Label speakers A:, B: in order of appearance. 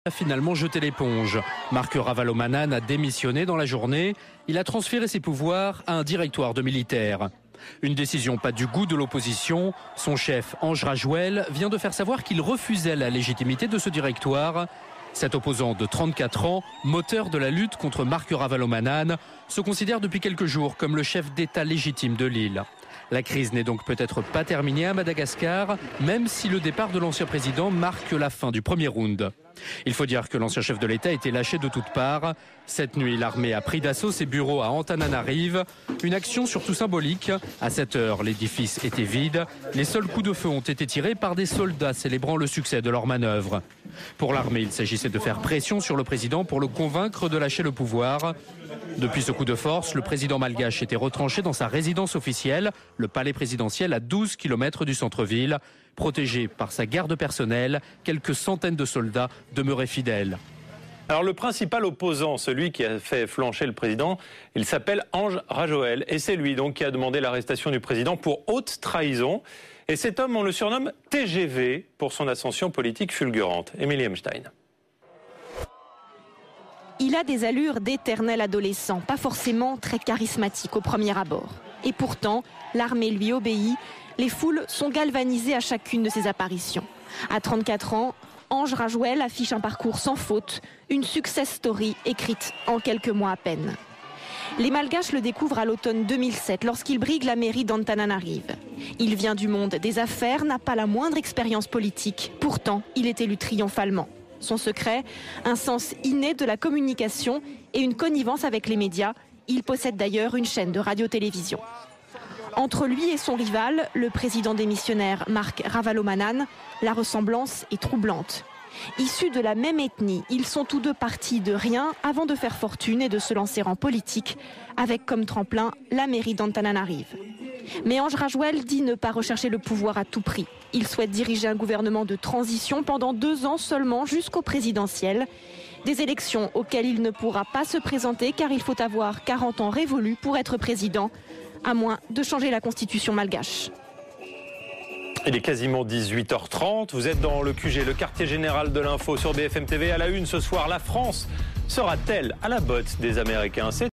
A: a finalement jeté l'éponge. Marc Ravalomanane a démissionné dans la journée. Il a transféré ses pouvoirs à un directoire de militaires. Une décision pas du goût de l'opposition. Son chef, Ange Rajouel, vient de faire savoir qu'il refusait la légitimité de ce directoire. Cet opposant de 34 ans, moteur de la lutte contre Marc Ravalomanane, se considère depuis quelques jours comme le chef d'État légitime de l'île. La crise n'est donc peut-être pas terminée à Madagascar, même si le départ de l'ancien président marque la fin du premier round. Il faut dire que l'ancien chef de l'État a été lâché de toutes parts. Cette nuit, l'armée a pris d'assaut ses bureaux à Antananarive. Une action surtout symbolique. À cette heure, l'édifice était vide. Les seuls coups de feu ont été tirés par des soldats célébrant le succès de leur manœuvre. Pour l'armée, il s'agissait de faire pression sur le président pour le convaincre de lâcher le pouvoir. Depuis ce coup de force, le président malgache était retranché dans sa résidence officielle, le palais présidentiel à 12 km du centre-ville. Protégé par sa garde personnelle, quelques centaines de soldats demeuraient fidèles.
B: Alors le principal opposant, celui qui a fait flancher le président, il s'appelle Ange Rajouel. Et c'est lui donc qui a demandé l'arrestation du président pour haute trahison. Et cet homme, on le surnomme TGV pour son ascension politique fulgurante. Émilie Emstein.
C: Il a des allures d'éternel adolescent, pas forcément très charismatique au premier abord. Et pourtant, l'armée lui obéit. Les foules sont galvanisées à chacune de ses apparitions. À 34 ans, Ange Rajouel affiche un parcours sans faute, une success story écrite en quelques mois à peine. Les Malgaches le découvrent à l'automne 2007 lorsqu'il brigue la mairie d'Antananarive. Il vient du monde des affaires, n'a pas la moindre expérience politique. Pourtant, il est élu triomphalement. Son secret, un sens inné de la communication et une connivence avec les médias. Il possède d'ailleurs une chaîne de radio-télévision. Entre lui et son rival, le président démissionnaire Marc Ravalomanane, la ressemblance est troublante. Issus de la même ethnie, ils sont tous deux partis de rien avant de faire fortune et de se lancer en politique, avec comme tremplin la mairie d'Antananarive. Mais Ange Rajouel dit ne pas rechercher le pouvoir à tout prix. Il souhaite diriger un gouvernement de transition pendant 2 ans seulement jusqu'au présidentiel. Des élections auxquelles il ne pourra pas se présenter car il faut avoir 40 ans révolus pour être président, à moins de changer la constitution malgache.
B: Il est quasiment 18h30, vous êtes dans le QG, le quartier général de l'info sur BFM TV. À la une ce soir, la France sera-t-elle à la botte des Américains? C'est